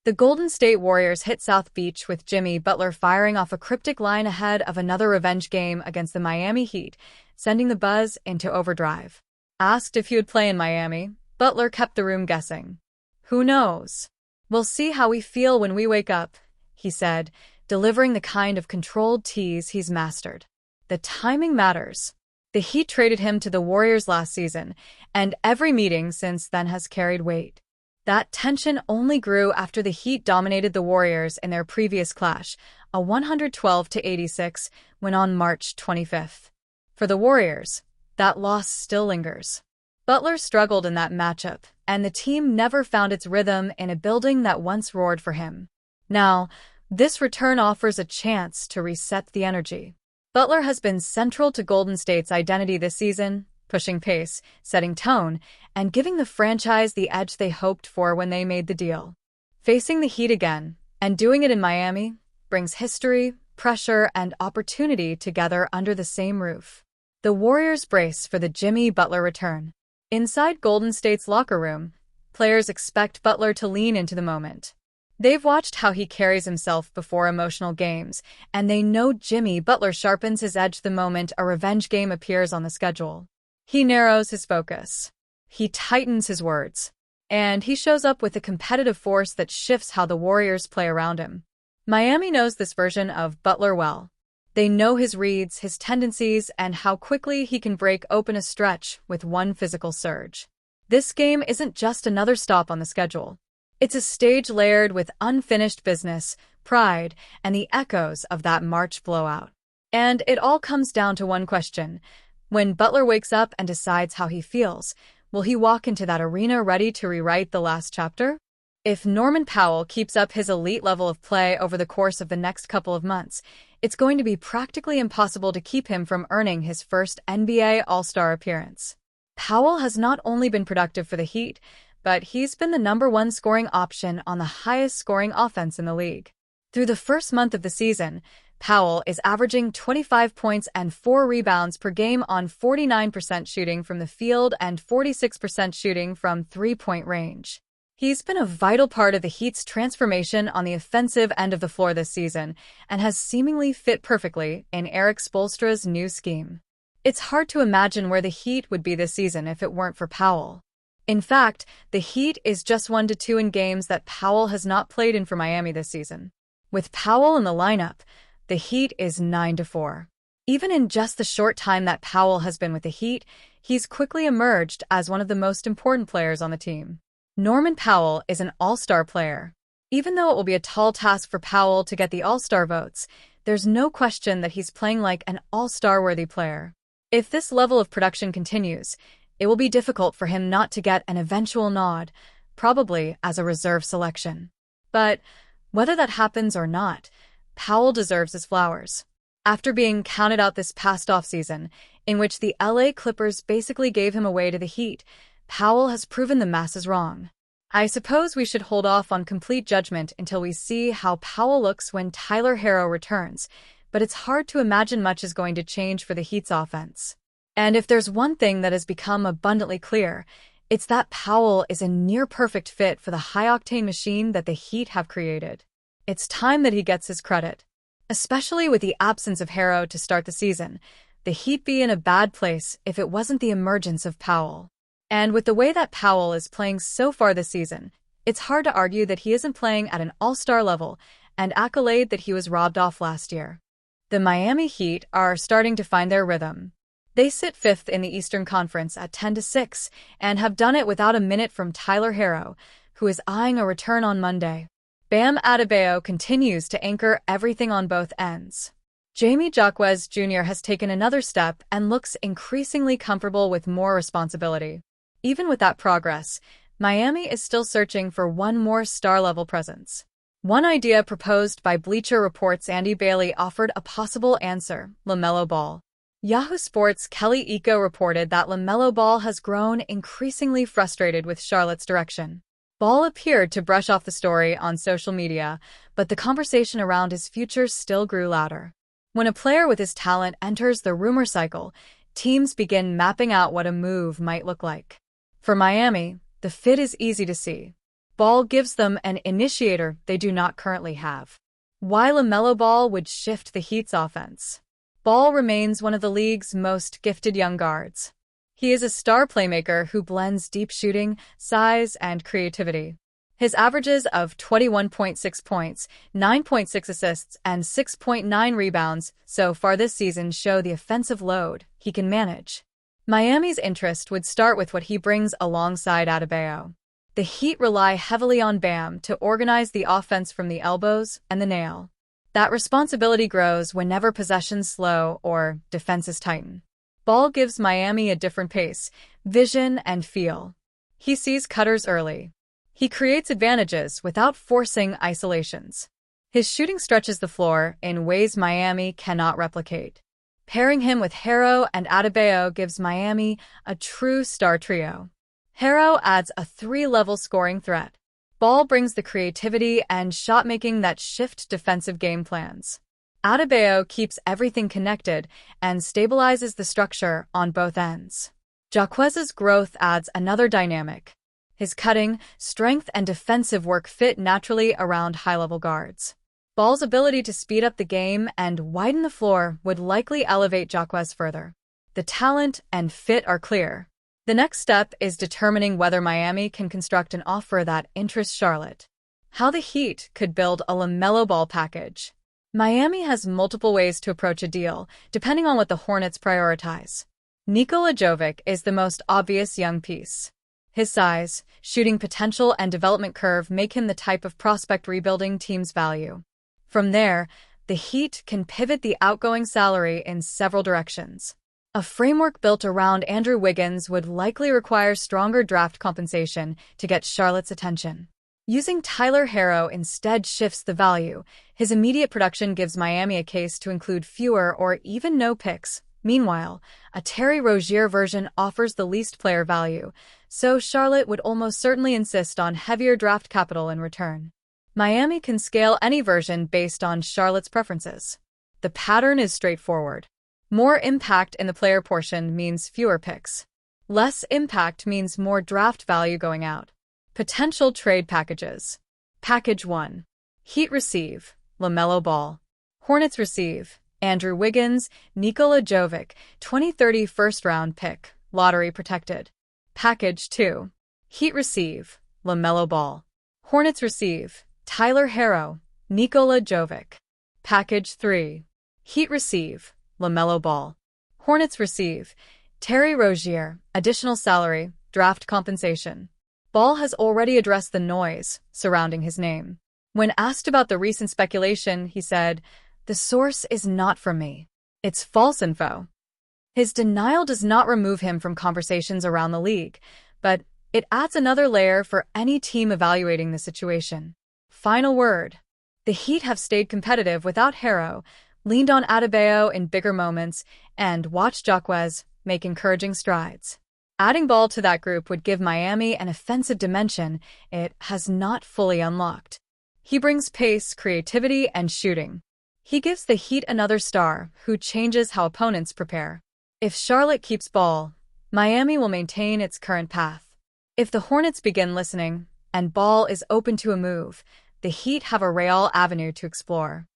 The Golden State Warriors hit South Beach with Jimmy Butler firing off a cryptic line ahead of another revenge game against the Miami Heat, sending the Buzz into overdrive. Asked if he would play in Miami, Butler kept the room guessing. "Who knows? We'll see how we feel when we wake up," he said, delivering the kind of controlled tease he's mastered. The timing matters. The Heat traded him to the Warriors last season, and every meeting since then has carried weight. That tension only grew after the Heat dominated the Warriors in their previous clash, a 112-86 win on March 25th. For the Warriors, that loss still lingers. Butler struggled in that matchup, and the team never found its rhythm in a building that once roared for him. Now, this return offers a chance to reset the energy. Butler has been central to Golden State's identity this season, pushing pace, setting tone, and giving the franchise the edge they hoped for when they made the deal. Facing the Heat again, and doing it in Miami, brings history, pressure, and opportunity together under the same roof. The Warriors brace for the Jimmy Butler return. Inside Golden State's locker room, players expect Butler to lean into the moment. They've watched how he carries himself before emotional games, and they know Jimmy Butler sharpens his edge the moment a revenge game appears on the schedule. He narrows his focus. He tightens his words. And he shows up with a competitive force that shifts how the Warriors play around him. Miami knows this version of Butler well. They know his reads, his tendencies, and how quickly he can break open a stretch with one physical surge. This game isn't just another stop on the schedule. It's a stage layered with unfinished business, pride, and the echoes of that March blowout. And it all comes down to one question. When Butler wakes up and decides how he feels, will he walk into that arena ready to rewrite the last chapter? If Norman Powell keeps up his elite level of play over the course of the next couple of months, it's going to be practically impossible to keep him from earning his first NBA All-Star appearance. Powell has not only been productive for the Heat, but he's been the #1 scoring option on the highest scoring offense in the league. Through the first month of the season, Powell is averaging 25 points and 4 rebounds per game on 49% shooting from the field and 46% shooting from three-point range. He's been a vital part of the Heat's transformation on the offensive end of the floor this season and has seemingly fit perfectly in Eric Spoelstra's new scheme. It's hard to imagine where the Heat would be this season if it weren't for Powell. In fact, the Heat is just 1-2 in games that Powell has not played in for Miami this season. With Powell in the lineup, the Heat is 9-4. Even in just the short time that Powell has been with the Heat, he's quickly emerged as one of the most important players on the team. Norman Powell is an all-star player. Even though it will be a tall task for Powell to get the all-star votes, there's no question that he's playing like an all-star-worthy player. If this level of production continues, it will be difficult for him not to get an eventual nod, probably as a reserve selection. But whether that happens or not, Powell deserves his flowers. After being counted out this past offseason, in which the LA Clippers basically gave him away to the Heat, Powell has proven the masses wrong. I suppose we should hold off on complete judgment until we see how Powell looks when Tyler Herro returns, but it's hard to imagine much is going to change for the Heat's offense. And if there's one thing that has become abundantly clear, it's that Powell is a near-perfect fit for the high-octane machine that the Heat have created. It's time that he gets his credit. Especially with the absence of Herro to start the season, the Heat be in a bad place if it wasn't the emergence of Powell. And with the way that Powell is playing so far this season, it's hard to argue that he isn't playing at an all-star level, an accolade that he was robbed off last year. The Miami Heat are starting to find their rhythm. They sit 5th in the Eastern Conference at 10-6 and have done it without a minute from Tyler Herro, who is eyeing a return on Monday. Bam Adebayo continues to anchor everything on both ends. Jamie Jaquez Jr. has taken another step and looks increasingly comfortable with more responsibility. Even with that progress, Miami is still searching for one more star-level presence. One idea proposed by Bleacher Report's Andy Bailey offered a possible answer: LaMelo Ball. Yahoo Sports' Kelly Iko reported that LaMelo Ball has grown increasingly frustrated with Charlotte's direction. Ball appeared to brush off the story on social media, but the conversation around his future still grew louder. When a player with his talent enters the rumor cycle, teams begin mapping out what a move might look like. For Miami, the fit is easy to see. Ball gives them an initiator they do not currently have. Why LaMelo Ball would shift the Heat's offense. Ball remains one of the league's most gifted young guards. He is a star playmaker who blends deep shooting, size, and creativity. His averages of 21.6 points, 9.6 assists, and 6.9 rebounds so far this season show the offensive load he can manage. Miami's interest would start with what he brings alongside Adebayo. The Heat rely heavily on Bam to organize the offense from the elbows and the nail. That responsibility grows whenever possessions slow or defenses tighten. Ball gives Miami a different pace, vision, and feel. He sees cutters early. He creates advantages without forcing isolations. His shooting stretches the floor in ways Miami cannot replicate. Pairing him with Harrow and Adebayo gives Miami a true star trio. Harrow adds a 3-level scoring threat. Ball brings the creativity and shot-making that shift defensive game plans. Adebayo keeps everything connected and stabilizes the structure on both ends. Jaquez's growth adds another dynamic. His cutting, strength, and defensive work fit naturally around high-level guards. Ball's ability to speed up the game and widen the floor would likely elevate Jaquez further. The talent and fit are clear. The next step is determining whether Miami can construct an offer that interests Charlotte. How the Heat could build a LaMelo Ball package. Miami has multiple ways to approach a deal, depending on what the Hornets prioritize. Nikola Jovic is the most obvious young piece. His size, shooting potential, and development curve make him the type of prospect rebuilding teams value. From there, the Heat can pivot the outgoing salary in several directions. A framework built around Andrew Wiggins would likely require stronger draft compensation to get Charlotte's attention. Using Tyler Harrow instead shifts the value. His immediate production gives Miami a case to include fewer or even no picks. Meanwhile, a Terry Rozier version offers the least player value, so Charlotte would almost certainly insist on heavier draft capital in return. Miami can scale any version based on Charlotte's preferences. The pattern is straightforward. More impact in the player portion means fewer picks. Less impact means more draft value going out. Potential trade packages. Package 1. Heat receive LaMelo Ball. Hornets receive Andrew Wiggins, Nikola Jovic, 2030 first-round pick, lottery protected. Package 2. Heat receive LaMelo Ball. Hornets receive Tyler Harrow, Nikola Jovic. Package 3. Heat receive LaMelo Ball. Hornets receive Terry Rozier, additional salary, draft compensation. Ball has already addressed the noise surrounding his name. When asked about the recent speculation, he said, "The source is not from me. It's false info." His denial does not remove him from conversations around the league, but it adds another layer for any team evaluating the situation. Final word. The Heat have stayed competitive without Harrow, leaned on Adebayo in bigger moments, and watched Jaquez make encouraging strides. Adding Ball to that group would give Miami an offensive dimension it has not fully unlocked. He brings pace, creativity, and shooting. He gives the Heat another star who changes how opponents prepare. If Charlotte keeps Ball, Miami will maintain its current path. If the Hornets begin listening, and Ball is open to a move, the Heat have a real avenue to explore.